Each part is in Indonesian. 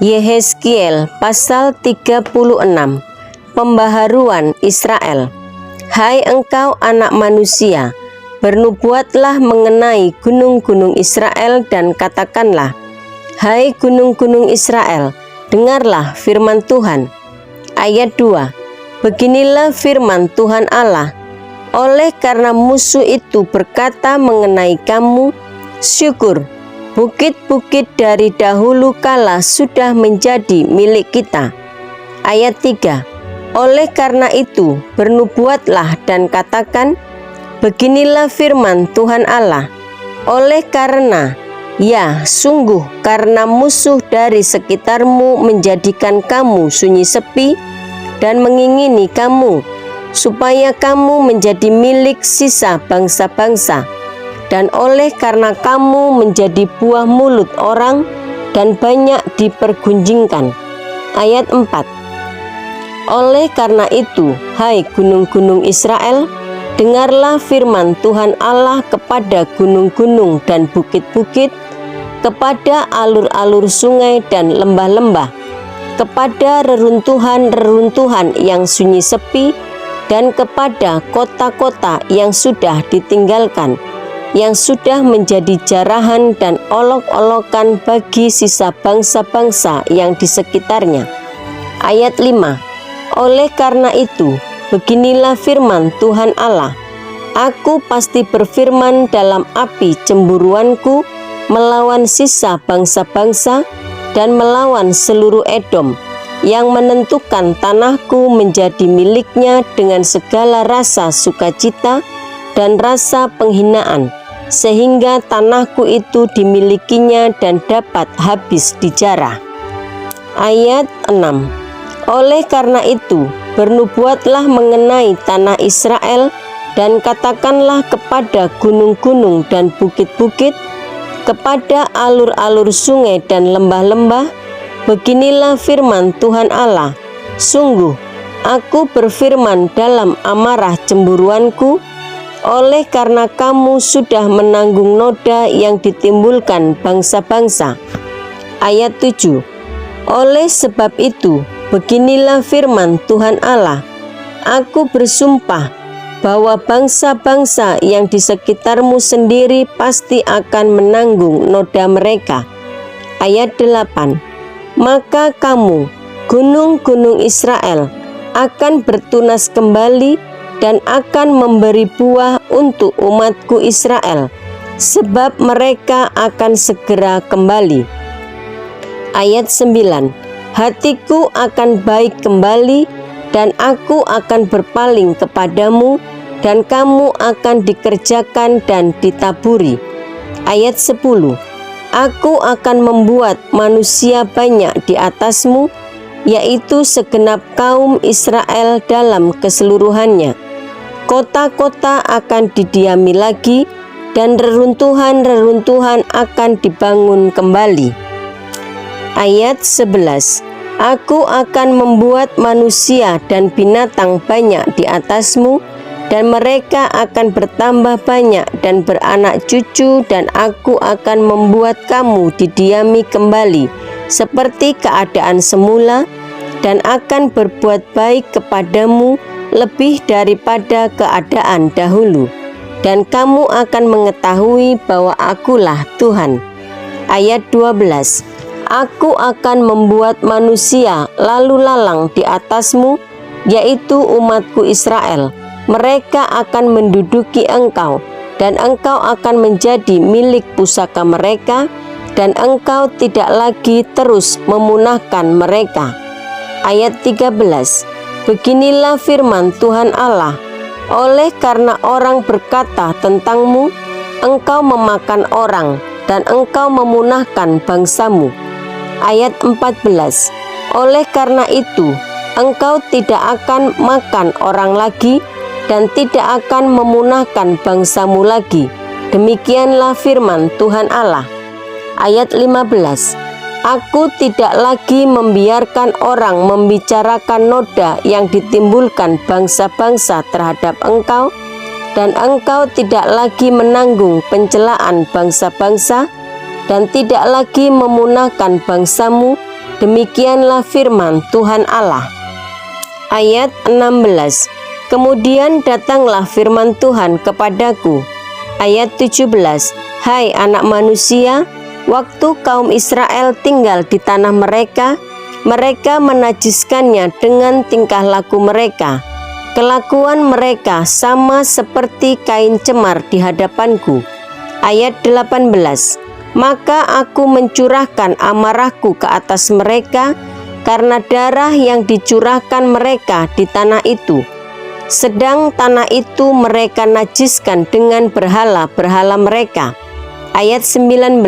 Yehezkiel pasal 36. Pembaharuan Israel. Hai engkau anak manusia, bernubuatlah mengenai gunung-gunung Israel dan katakanlah, hai gunung-gunung Israel, dengarlah firman Tuhan. Ayat 2. Beginilah firman Tuhan Allah, oleh karena musuh itu berkata mengenai kamu, syukur, bukit-bukit dari dahulu kala sudah menjadi milik kita. Ayat 3. Oleh karena itu, bernubuatlah dan katakan, beginilah firman Tuhan Allah, oleh karena, ya sungguh karena musuh dari sekitarmu menjadikan kamu sunyi sepi dan mengingini kamu, supaya kamu menjadi milik sisa bangsa-bangsa, dan oleh karena kamu menjadi buah mulut orang dan banyak dipergunjingkan. Ayat 4. Oleh karena itu, hai gunung-gunung Israel, dengarlah firman Tuhan Allah kepada gunung-gunung dan bukit-bukit, kepada alur-alur sungai dan lembah-lembah, kepada reruntuhan-reruntuhan yang sunyi sepi, dan kepada kota-kota yang sudah ditinggalkan, yang sudah menjadi jarahan dan olok-olokan bagi sisa bangsa-bangsa yang di sekitarnya. Ayat 5. Oleh karena itu, beginilah firman Tuhan Allah, aku pasti berfirman dalam api cemburuanku melawan sisa bangsa-bangsa dan melawan seluruh Edom, yang menentukan tanahku menjadi miliknya dengan segala rasa sukacita dan rasa penghinaan, sehingga tanahku itu dimilikinya dan dapat habis dijarah. Ayat 6. Oleh karena itu, bernubuatlah mengenai tanah Israel dan katakanlah kepada gunung-gunung dan bukit-bukit, kepada alur-alur sungai dan lembah-lembah, beginilah firman Tuhan Allah, sungguh aku berfirman dalam amarah cemburuanku, oleh karena kamu sudah menanggung noda yang ditimbulkan bangsa-bangsa. Ayat 7. Oleh sebab itu, beginilah firman Tuhan Allah, aku bersumpah bahwa bangsa-bangsa yang di sekitarmu sendiri pasti akan menanggung noda mereka. Ayat 8. Maka kamu, gunung-gunung Israel, akan bertunas kembali dan akan memberi buah untuk umatku Israel, sebab mereka akan segera kembali. Ayat 9. Hatiku akan baik kembali, dan aku akan berpaling kepadamu, dan kamu akan dikerjakan dan ditaburi. Ayat 10. Aku akan membuat manusia banyak di atasmu, yaitu segenap kaum Israel dalam keseluruhannya. Kota-kota akan didiami lagi, dan reruntuhan-reruntuhan akan dibangun kembali. Ayat 11. Aku akan membuat manusia dan binatang banyak di atasmu, dan mereka akan bertambah banyak dan beranak cucu, dan aku akan membuat kamu didiami kembali seperti keadaan semula, dan akan berbuat baik kepadamu lebih daripada keadaan dahulu, dan kamu akan mengetahui bahwa akulah Tuhan. Ayat 12. Aku akan membuat manusia lalu lalang di atasmu, yaitu umatku Israel. Mereka akan menduduki engkau, dan engkau akan menjadi milik pusaka mereka, dan engkau tidak lagi terus memunahkan mereka. Ayat 13. Beginilah firman Tuhan Allah, oleh karena orang berkata tentangmu, engkau memakan orang, dan engkau memunahkan bangsamu. Ayat 14. Oleh karena itu, engkau tidak akan makan orang lagi, dan tidak akan memunahkan bangsamu lagi. Demikianlah firman Tuhan Allah. Ayat 15. Aku tidak lagi membiarkan orang membicarakan noda yang ditimbulkan bangsa-bangsa terhadap engkau, dan engkau tidak lagi menanggung pencelaan bangsa-bangsa, dan tidak lagi memunahkan bangsamu Demikianlah firman Tuhan Allah. Ayat 16. Kemudian datanglah firman Tuhan kepadaku. Ayat 17. Hai anak manusia, waktu kaum Israel tinggal di tanah mereka, mereka menajiskannya dengan tingkah laku mereka. Kelakuan mereka sama seperti kain cemar di hadapanku. Ayat 18. Maka aku mencurahkan amarahku ke atas mereka karena darah yang dicurahkan mereka di tanah itu. Sedang tanah itu mereka najiskan dengan berhala-berhala mereka. Ayat 19.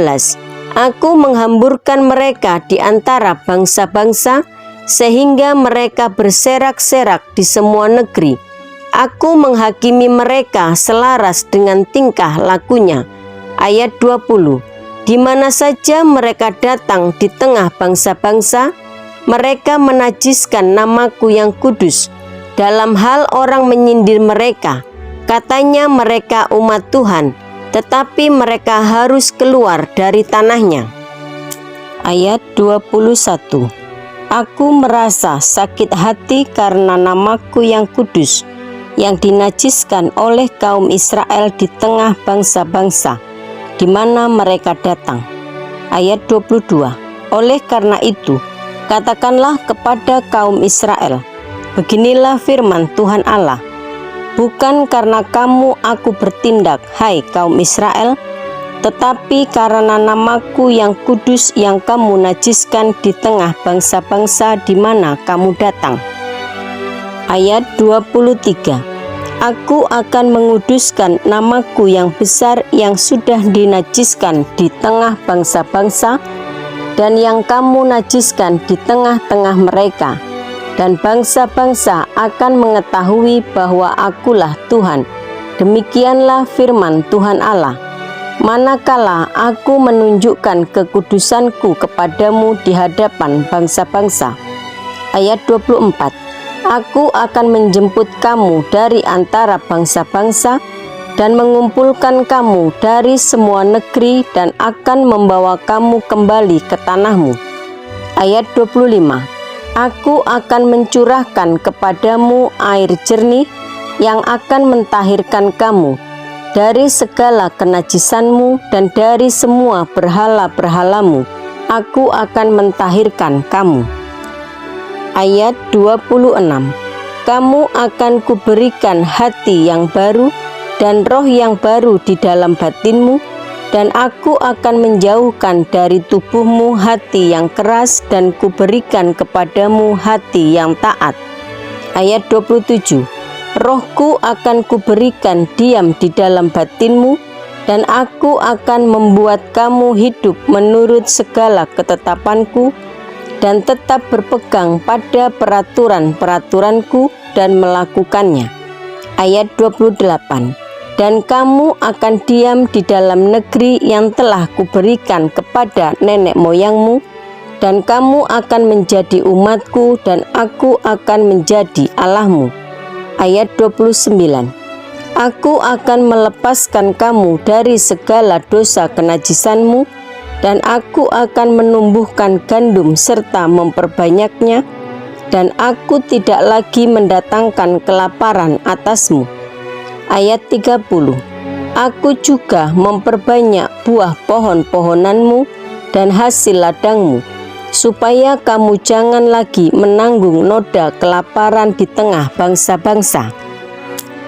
Aku menghamburkan mereka di antara bangsa-bangsa sehingga mereka berserak-serak di semua negeri. Aku menghakimi mereka selaras dengan tingkah lakunya. Ayat 20. Di mana saja mereka datang di tengah bangsa-bangsa, mereka menajiskan namaku yang kudus. Dalam hal orang menyindir mereka, katanya mereka umat Tuhan, tetapi mereka harus keluar dari tanahnya. Ayat 21. Aku merasa sakit hati karena namaku yang kudus, yang dinajiskan oleh kaum Israel di tengah bangsa-bangsa, di mana mereka datang. Ayat 22. Oleh karena itu, katakanlah kepada kaum Israel, beginilah firman Tuhan Allah, bukan karena kamu aku bertindak, hai kaum Israel, tetapi karena namaku yang kudus yang kamu najiskan di tengah bangsa-bangsa di mana kamu datang. Ayat 23. Aku akan menguduskan namaku yang besar yang sudah dinajiskan di tengah bangsa-bangsa dan yang kamu najiskan di tengah-tengah mereka. Dan bangsa-bangsa akan mengetahui bahwa akulah Tuhan. Demikianlah firman Tuhan Allah. Manakala aku menunjukkan kekudusanku kepadamu di hadapan bangsa-bangsa. Ayat 24. Aku akan menjemput kamu dari antara bangsa-bangsa dan mengumpulkan kamu dari semua negeri dan akan membawa kamu kembali ke tanahmu. Ayat 25. Aku akan mencurahkan kepadamu air jernih yang akan mentahirkan kamu dari segala kenajisanmu dan dari semua berhala-berhalamu. Aku akan mentahirkan kamu. Ayat 26. Kamu akan kuberikan hati yang baru dan roh yang baru di dalam batinmu, dan aku akan menjauhkan dari tubuhmu hati yang keras dan kuberikan kepadamu hati yang taat. Ayat 27. Rohku akan kuberikan diam di dalam batinmu, dan aku akan membuat kamu hidup menurut segala ketetapanku dan tetap berpegang pada peraturan-peraturanku dan melakukannya. Ayat 28. Dan kamu akan diam di dalam negeri yang telah kuberikan kepada nenek moyangmu, dan kamu akan menjadi umatku dan aku akan menjadi Allahmu. Ayat 29. Aku akan melepaskan kamu dari segala dosa kenajisanmu, dan aku akan menumbuhkan gandum serta memperbanyaknya, dan aku tidak lagi mendatangkan kelaparan atasmu. Ayat 30. Aku juga memperbanyak buah pohon-pohonanmu dan hasil ladangmu, supaya kamu jangan lagi menanggung noda kelaparan di tengah bangsa-bangsa.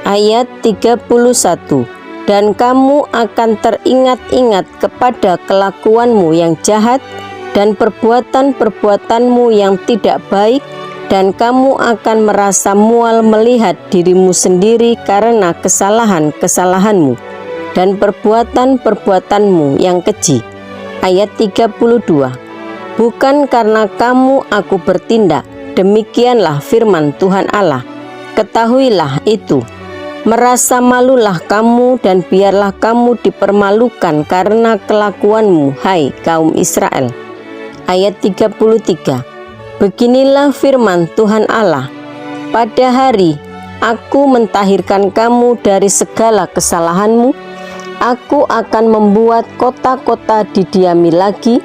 Ayat 31. Dan kamu akan teringat-ingat kepada kelakuanmu yang jahat dan perbuatan-perbuatanmu yang tidak baik, dan kamu akan merasa mual melihat dirimu sendiri karena kesalahan-kesalahanmu dan perbuatan-perbuatanmu yang keji. Ayat 32. Bukan karena kamu aku bertindak, demikianlah firman Tuhan Allah. Ketahuilah itu. Merasa malulah kamu dan biarlah kamu dipermalukan karena kelakuanmu, hai kaum Israel. Ayat 33. Beginilah firman Tuhan Allah. Pada hari aku mentahirkan kamu dari segala kesalahanmu, aku akan membuat kota-kota didiami lagi,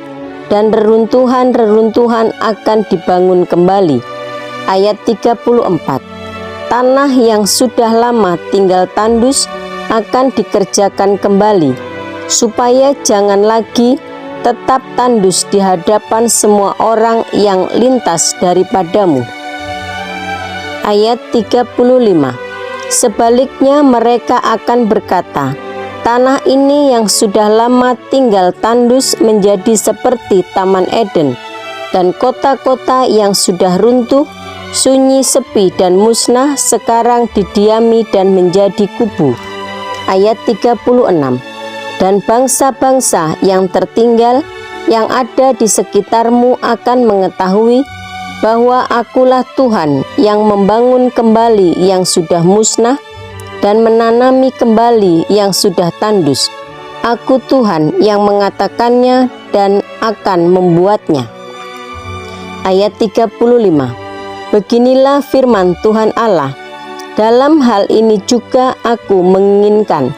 dan reruntuhan-reruntuhan akan dibangun kembali. Ayat 34. Tanah yang sudah lama tinggal tandus akan dikerjakan kembali, supaya jangan lagi tetap tandus di hadapan semua orang yang lintas daripadamu. Ayat 35. Sebaliknya mereka akan berkata, tanah ini yang sudah lama tinggal tandus menjadi seperti Taman Eden, dan kota-kota yang sudah runtuh, sunyi, sepi, dan musnah sekarang didiami dan menjadi kubu. Ayat 36. Dan bangsa-bangsa yang tertinggal yang ada di sekitarmu akan mengetahui bahwa akulah Tuhan yang membangun kembali yang sudah musnah dan menanami kembali yang sudah tandus. Aku Tuhan yang mengatakannya dan akan membuatnya. Ayat 35. Beginilah firman Tuhan Allah, dalam hal ini juga aku menginginkan,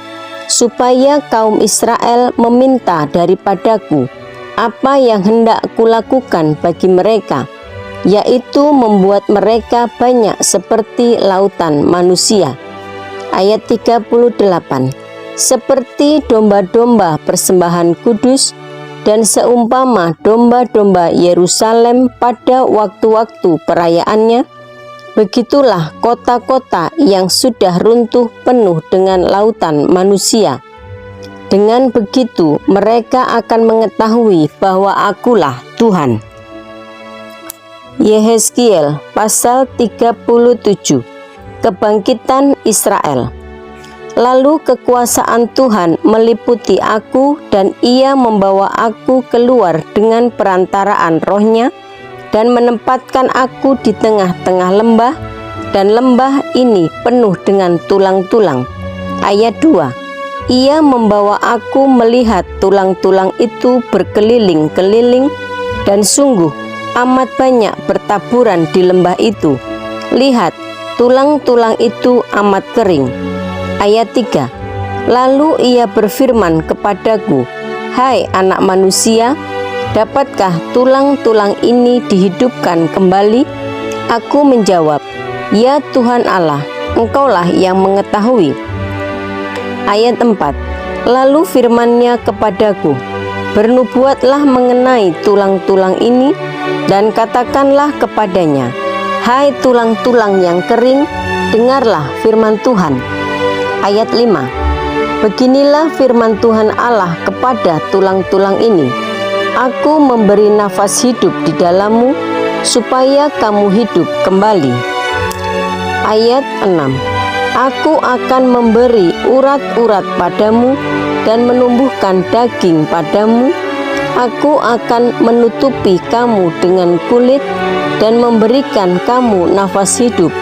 supaya kaum Israel meminta daripadaku apa yang hendak kulakukan bagi mereka, yaitu membuat mereka banyak seperti lautan manusia. Ayat 38. Seperti domba-domba persembahan kudus dan seumpama domba-domba Yerusalem pada waktu-waktu perayaannya, begitulah kota-kota yang sudah runtuh penuh dengan lautan manusia. Dengan begitu mereka akan mengetahui bahwa akulah Tuhan. Yehezkiel pasal 37. Kebangkitan Israel. Lalu kekuasaan Tuhan meliputi aku, dan Ia membawa aku keluar dengan perantaraan Roh-Nya dan menempatkan aku di tengah-tengah lembah, dan lembah ini penuh dengan tulang-tulang. Ayat 2. Ia membawa aku melihat tulang-tulang itu berkeliling-keliling, dan sungguh amat banyak bertaburan di lembah itu. Lihat, tulang-tulang itu amat kering. Ayat 3. Lalu ia berfirman kepadaku, hai anak manusia, dapatkah tulang-tulang ini dihidupkan kembali? Aku menjawab, ya Tuhan Allah, Engkaulah yang mengetahui. Ayat 4. Lalu firman-Nya kepadaku, bernubuatlah mengenai tulang-tulang ini, dan katakanlah kepadanya, hai tulang-tulang yang kering, dengarlah firman Tuhan. Ayat 5. Beginilah firman Tuhan Allah kepada tulang-tulang ini, aku memberi nafas hidup di dalammu, supaya kamu hidup kembali. Ayat 6. Aku akan memberi urat-urat padamu dan menumbuhkan daging padamu. Aku akan menutupi kamu dengan kulit dan memberikan kamu nafas hidup,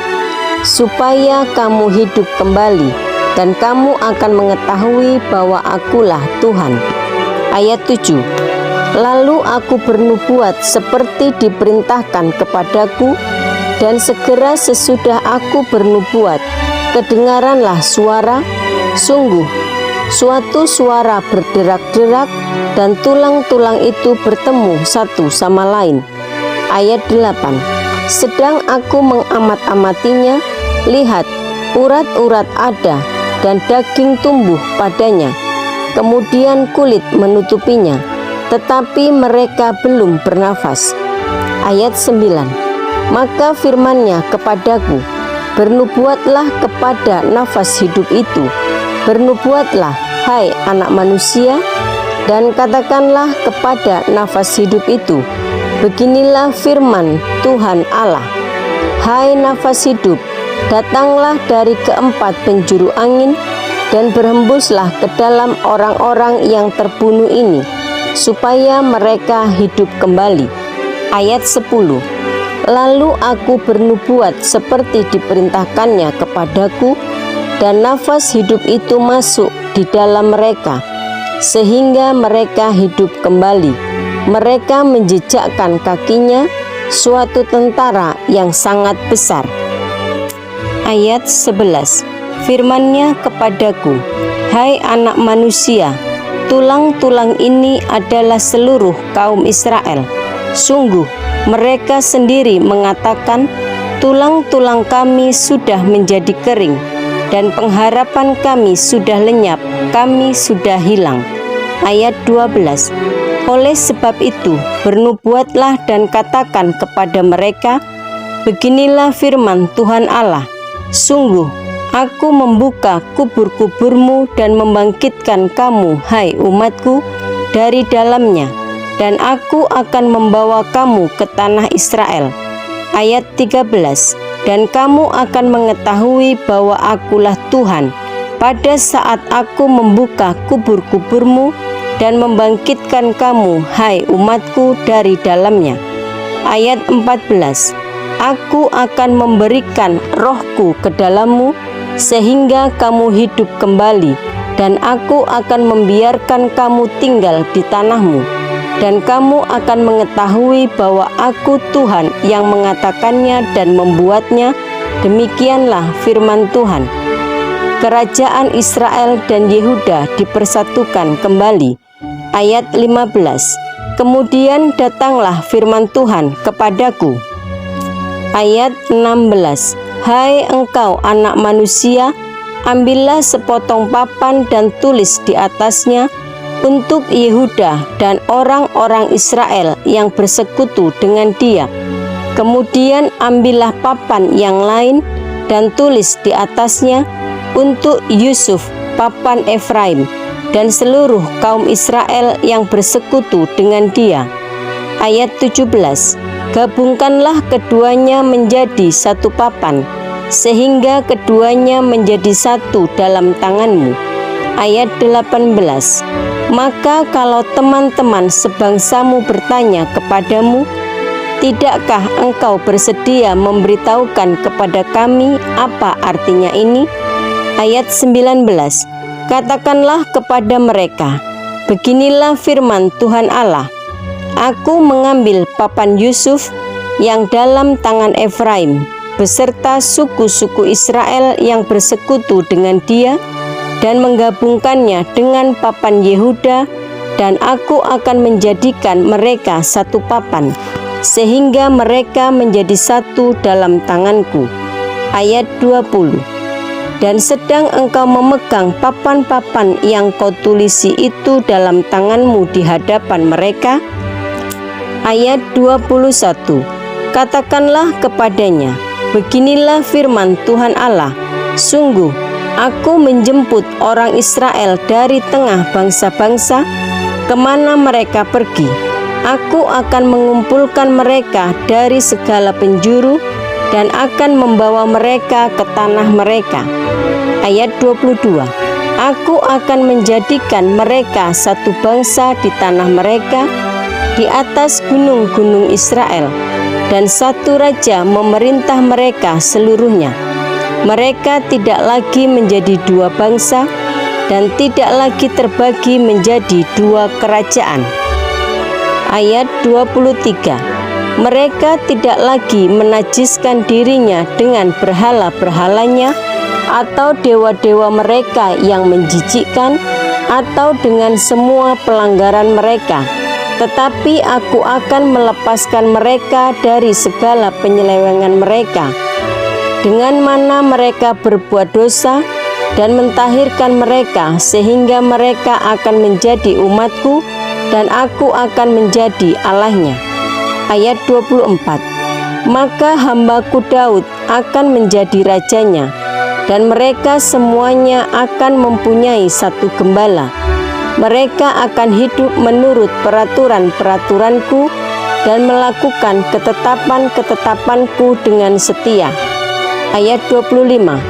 supaya kamu hidup kembali, dan kamu akan mengetahui bahwa akulah Tuhan. Ayat 7. Lalu aku bernubuat seperti diperintahkan kepadaku, dan segera sesudah aku bernubuat, kedengaranlah suara, sungguh suatu suara berderak-derak, dan tulang-tulang itu bertemu satu sama lain. Ayat 8. Sedang aku mengamat-amatinya, lihat, urat-urat ada, dan daging tumbuh padanya, kemudian kulit menutupinya, tetapi mereka belum bernafas. Ayat 9. Maka firman-Nya kepadaku, bernubuatlah kepada nafas hidup itu, bernubuatlah, hai anak manusia, dan katakanlah kepada nafas hidup itu, beginilah firman Tuhan Allah, hai nafas hidup, datanglah dari keempat penjuru angin, dan berhembuslah ke dalam orang-orang yang terbunuh ini, supaya mereka hidup kembali. Ayat 10. Lalu aku bernubuat seperti diperintahkannya kepadaku, dan nafas hidup itu masuk di dalam mereka, sehingga mereka hidup kembali. Mereka menjejakkan kakinya, suatu tentara yang sangat besar. Ayat 11. Firman-Nya kepadaku, hai anak manusia, tulang-tulang ini adalah seluruh kaum Israel. Sungguh, mereka sendiri mengatakan, tulang-tulang kami sudah menjadi kering, dan pengharapan kami sudah lenyap, kami sudah hilang. Ayat 12. Oleh sebab itu, bernubuatlah dan katakan kepada mereka, beginilah firman Tuhan Allah, sungguh, aku membuka kubur-kuburmu dan membangkitkan kamu, hai umatku, dari dalamnya, dan aku akan membawa kamu ke tanah Israel. Ayat 13. Dan kamu akan mengetahui bahwa akulah Tuhan, pada saat aku membuka kubur-kuburmu dan membangkitkan kamu, hai umatku, dari dalamnya. Ayat 14. Aku akan memberikan rohku ke dalammu, sehingga kamu hidup kembali, dan aku akan membiarkan kamu tinggal di tanahmu, dan kamu akan mengetahui bahwa aku Tuhan yang mengatakannya dan membuatnya. Demikianlah firman Tuhan. Kerajaan Israel dan Yehuda dipersatukan kembali. Ayat 15. Kemudian datanglah firman Tuhan kepadaku. Ayat 16. Hai engkau anak manusia, ambillah sepotong papan dan tulis di atasnya, untuk Yehuda dan orang-orang Israel yang bersekutu dengan dia. Kemudian ambillah papan yang lain dan tulis di atasnya, untuk Yusuf, papan Efraim, dan seluruh kaum Israel yang bersekutu dengan dia. Ayat 17. Gabungkanlah keduanya menjadi satu papan, sehingga keduanya menjadi satu dalam tanganmu. Ayat 18. Maka kalau teman-teman sebangsamu bertanya kepadamu, tidakkah engkau bersedia memberitahukan kepada kami apa artinya ini? Ayat 19. Katakanlah kepada mereka, beginilah firman Tuhan Allah, aku mengambil papan Yusuf yang dalam tangan Efraim, beserta suku-suku Israel yang bersekutu dengan dia, dan menggabungkannya dengan papan Yehuda, dan aku akan menjadikan mereka satu papan, sehingga mereka menjadi satu dalam tanganku. Ayat 20. Dan sedang engkau memegang papan-papan yang kau tulisi itu dalam tanganmu di hadapan mereka. Ayat 21. Katakanlah kepadanya, beginilah firman Tuhan Allah, sungguh, aku menjemput orang Israel dari tengah bangsa-bangsa, kemana mereka pergi. Aku akan mengumpulkan mereka dari segala penjuru, dan akan membawa mereka ke tanah mereka. Ayat 22. Aku akan menjadikan mereka satu bangsa di tanah mereka, di atas gunung-gunung Israel, dan satu raja memerintah mereka seluruhnya. Mereka tidak lagi menjadi dua bangsa, dan tidak lagi terbagi menjadi dua kerajaan. Ayat 23. Mereka tidak lagi menajiskan dirinya dengan berhala-berhalanya, atau dewa-dewa mereka yang menjijikkan, atau dengan semua pelanggaran mereka. Tetapi aku akan melepaskan mereka dari segala penyelewengan mereka, dengan mana mereka berbuat dosa, dan mentahirkan mereka, sehingga mereka akan menjadi umatku, dan aku akan menjadi Allahnya. Ayat 24. Maka hambaku Daud akan menjadi rajanya, dan mereka semuanya akan mempunyai satu gembala. Mereka akan hidup menurut peraturan-peraturanku, dan melakukan ketetapan-ketetapanku dengan setia. Ayat 25.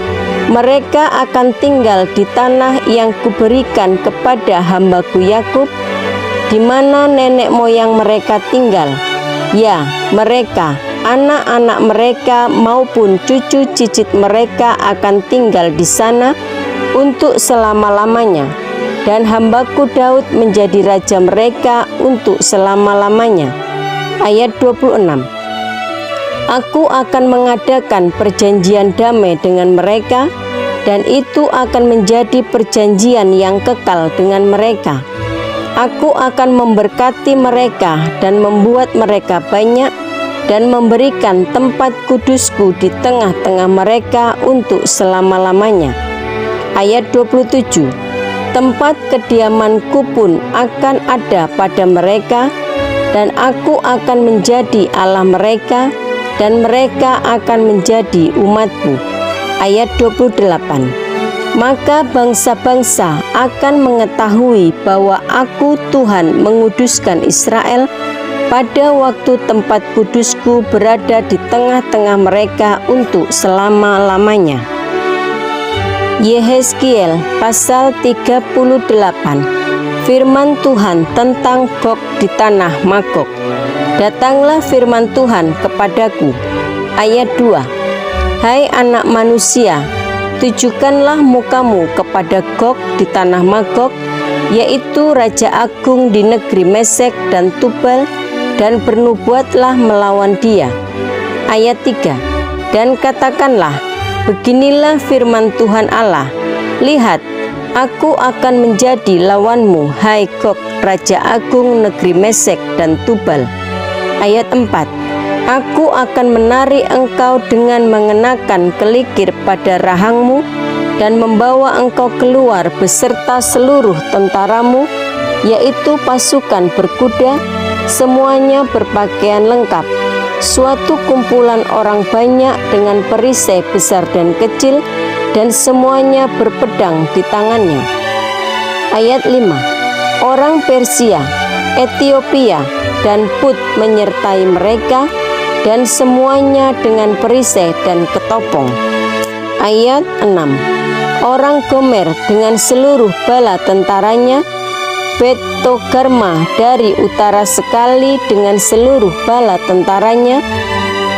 Mereka akan tinggal di tanah yang kuberikan kepada hambaku Yakub, di mana nenek moyang mereka tinggal. Ya, mereka, anak-anak mereka maupun cucu cicit mereka akan tinggal di sana untuk selama-lamanya, dan hambaku Daud menjadi raja mereka untuk selama-lamanya. Ayat 26. Aku akan mengadakan perjanjian damai dengan mereka, dan itu akan menjadi perjanjian yang kekal dengan mereka. Aku akan memberkati mereka dan membuat mereka banyak dan memberikan tempat kudusku di tengah-tengah mereka untuk selama-lamanya. Ayat 27. Tempat kediamanku pun akan ada pada mereka, dan aku akan menjadi Allah mereka, dan mereka akan menjadi umatku. Ayat 28. Maka bangsa-bangsa akan mengetahui bahwa aku Tuhan menguduskan Israel pada waktu tempat kudusku berada di tengah-tengah mereka untuk selama-lamanya. Yehezkiel pasal 38. Firman Tuhan tentang Gog di tanah Magog. Datanglah firman Tuhan kepadaku. Ayat 2. Hai anak manusia, tujukanlah mukamu kepada Gog di tanah Magog, yaitu Raja Agung di negeri Mesek dan Tubal, dan bernubuatlah melawan dia. Ayat 3. Dan katakanlah, beginilah firman Tuhan Allah, lihat, aku akan menjadi lawanmu, hai Gog, Raja Agung negeri Mesek dan Tubal. Ayat 4. Aku akan menarik engkau dengan mengenakan kelikir pada rahangmu dan membawa engkau keluar beserta seluruh tentaramu, yaitu pasukan berkuda, semuanya berpakaian lengkap, suatu kumpulan orang banyak dengan perisai besar dan kecil, dan semuanya berpedang di tangannya. Ayat 5. Orang Persia, Etiopia, dan Put menyertai mereka, dan semuanya dengan perisai dan ketopong. Ayat 6. Orang Gomer dengan seluruh bala tentaranya, Bet Togarma dari utara sekali dengan seluruh bala tentaranya,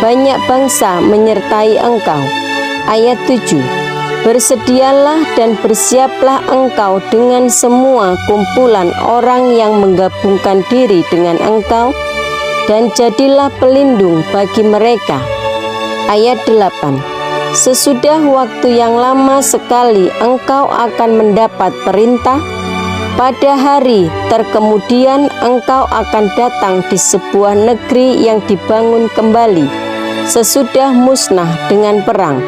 banyak bangsa menyertai engkau. Ayat 7. Bersedialah dan bersiaplah engkau dengan semua kumpulan orang yang menggabungkan diri dengan engkau, dan jadilah pelindung bagi mereka. Ayat 8. Sesudah waktu yang lama sekali engkau akan mendapat perintah, pada hari terkemudian engkau akan datang di sebuah negeri yang dibangun kembali, sesudah musnah dengan perang,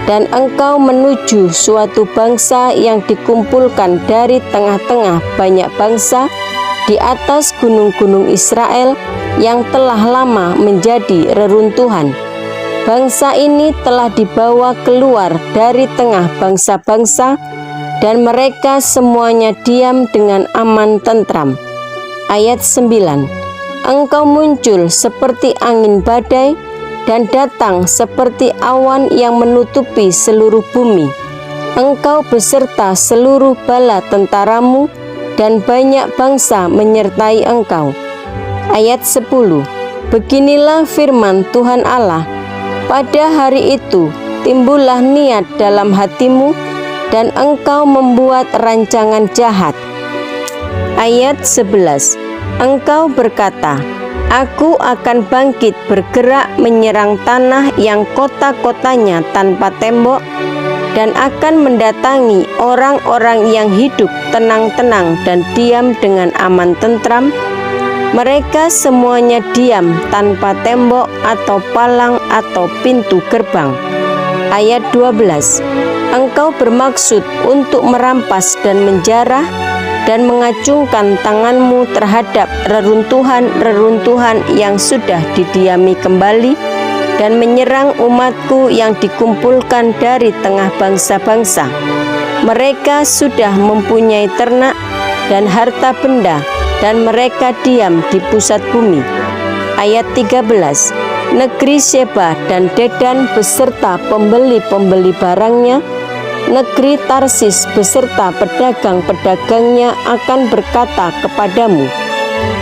dan engkau menuju suatu bangsa yang dikumpulkan dari tengah-tengah banyak bangsa di atas gunung-gunung Israel yang telah lama menjadi reruntuhan. Bangsa ini telah dibawa keluar dari tengah bangsa-bangsa, dan mereka semuanya diam dengan aman tentram. Ayat 9. Engkau muncul seperti angin badai, dan datang seperti awan yang menutupi seluruh bumi. Engkau beserta seluruh bala tentaramu, dan banyak bangsa menyertai engkau. Ayat 10. Beginilah firman Tuhan Allah, pada hari itu timbullah niat dalam hatimu, dan engkau membuat rancangan jahat. Ayat 11. Engkau berkata, aku akan bangkit bergerak menyerang tanah yang kota-kotanya tanpa tembok, dan akan mendatangi orang-orang yang hidup tenang-tenang dan diam dengan aman tentram. Mereka semuanya diam tanpa tembok atau palang atau pintu gerbang. Ayat 12. Engkau bermaksud untuk merampas dan menjarah, dan mengacungkan tanganmu terhadap reruntuhan-reruntuhan yang sudah didiami kembali, dan menyerang umatku yang dikumpulkan dari tengah bangsa-bangsa. Mereka sudah mempunyai ternak dan harta benda, dan mereka diam di pusat bumi. Ayat 13. Negeri Sheba dan Dedan beserta pembeli-pembeli barangnya, negeri Tarsis beserta pedagang-pedagangnya akan berkata kepadamu,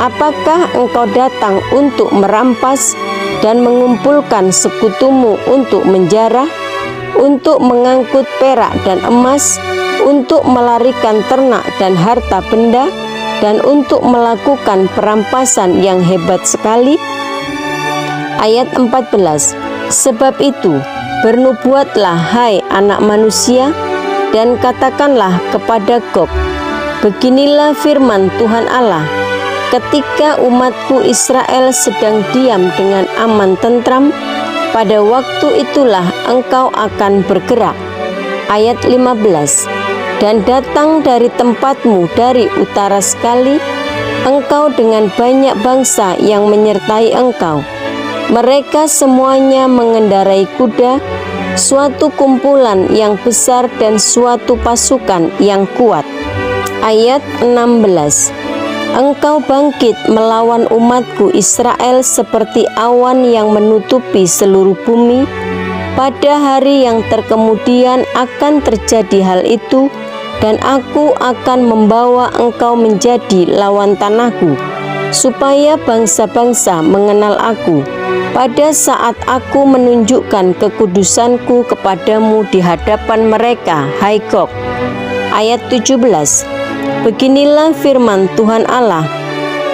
apakah engkau datang untuk merampas dan mengumpulkan sekutumu untuk menjarah, untuk mengangkut perak dan emas, untuk melarikan ternak dan harta benda, dan untuk melakukan perampasan yang hebat sekali? Ayat 14. Sebab itu, bernubuatlah hai anak manusia, dan katakanlah kepada Gog, Beginilah firman Tuhan Allah, ketika umatku Israel sedang diam dengan aman tentram, pada waktu itulah engkau akan bergerak. Ayat 15. Dan datang dari tempatmu dari utara sekali, engkau dengan banyak bangsa yang menyertai engkau. Mereka semuanya mengendarai kuda, suatu kumpulan yang besar dan suatu pasukan yang kuat. Ayat 16. Engkau bangkit melawan umatku Israel seperti awan yang menutupi seluruh bumi. Pada hari yang terkemudian akan terjadi hal itu, dan aku akan membawa engkau menjadi lawan tanahku, supaya bangsa-bangsa mengenal aku, pada saat aku menunjukkan kekudusanku kepadamu di hadapan mereka, hai Gog. Ayat 17. Beginilah firman Tuhan Allah,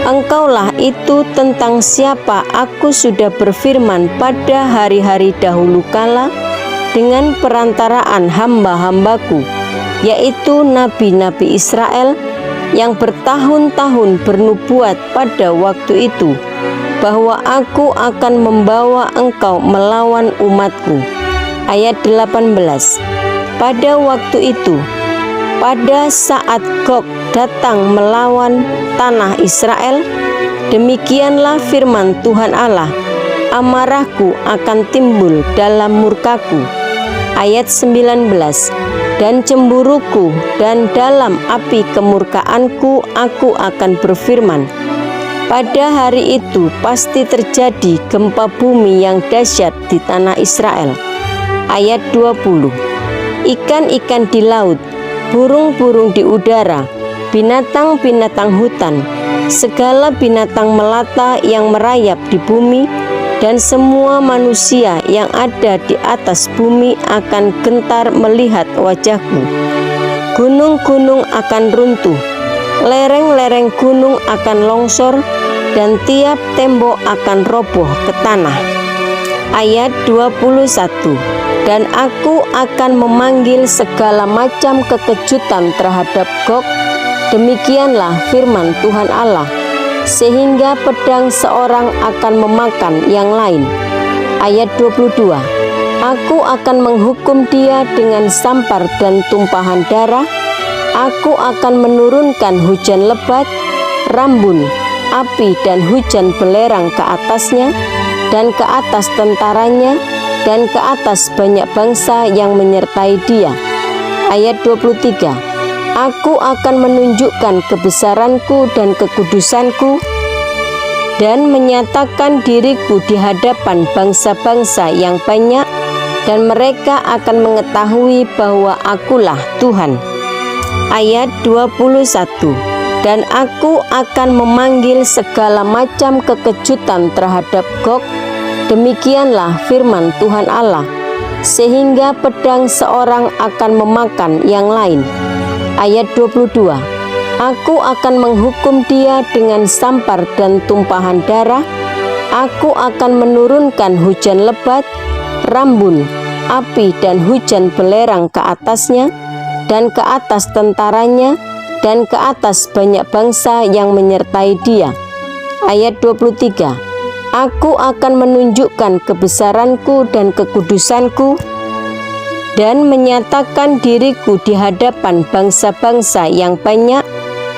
engkaulah itu tentang siapa aku sudah berfirman pada hari-hari dahulu kala dengan perantaraan hamba-hambaku, yaitu nabi-nabi Israel yang bertahun-tahun bernubuat pada waktu itu, bahwa aku akan membawa engkau melawan umatku. Ayat 18. Pada waktu itu, pada saat Gog datang melawan tanah Israel, demikianlah firman Tuhan Allah, amarahku akan timbul dalam murkaku. Ayat 19. Dan cemburuku, dan dalam api kemurkaanku aku akan berfirman. Pada hari itu pasti terjadi gempa bumi yang dahsyat di tanah Israel. Ayat 20. Ikan-ikan di laut, burung-burung di udara, binatang-binatang hutan, segala binatang melata yang merayap di bumi, dan semua manusia yang ada di atas bumi akan gentar melihat wajahku. Gunung-gunung akan runtuh, lereng-lereng gunung akan longsor, dan tiap tembok akan roboh ke tanah. Ayat 21. Dan aku akan memanggil segala macam kekejutan terhadap Gog, demikianlah firman Tuhan Allah, sehingga pedang seorang akan memakan yang lain. Ayat 22. Aku akan menghukum dia dengan sampar dan tumpahan darah. Aku akan menurunkan hujan lebat, rambun, api dan hujan belerang ke atasnya, dan ke atas tentaranya, dan ke atas banyak bangsa yang menyertai dia. Ayat 23. Aku akan menunjukkan kebesaranku dan kekudusanku, dan menyatakan diriku di hadapan bangsa-bangsa yang banyak, dan mereka akan mengetahui bahwa akulah Tuhan. Ayat 21. Dan aku akan memanggil segala macam kekejutan terhadap Gog, demikianlah firman Tuhan Allah, sehingga pedang seorang akan memakan yang lain. Ayat 22. Aku akan menghukum dia dengan sampar dan tumpahan darah. Aku akan menurunkan hujan lebat, rambun, api dan hujan belerang ke atasnya, dan ke atas tentaranya, dan ke atas banyak bangsa yang menyertai dia. Ayat 23. Aku akan menunjukkan kebesaranku dan kekudusanku, dan menyatakan diriku di hadapan bangsa-bangsa yang banyak,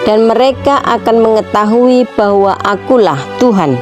dan mereka akan mengetahui bahwa akulah Tuhan.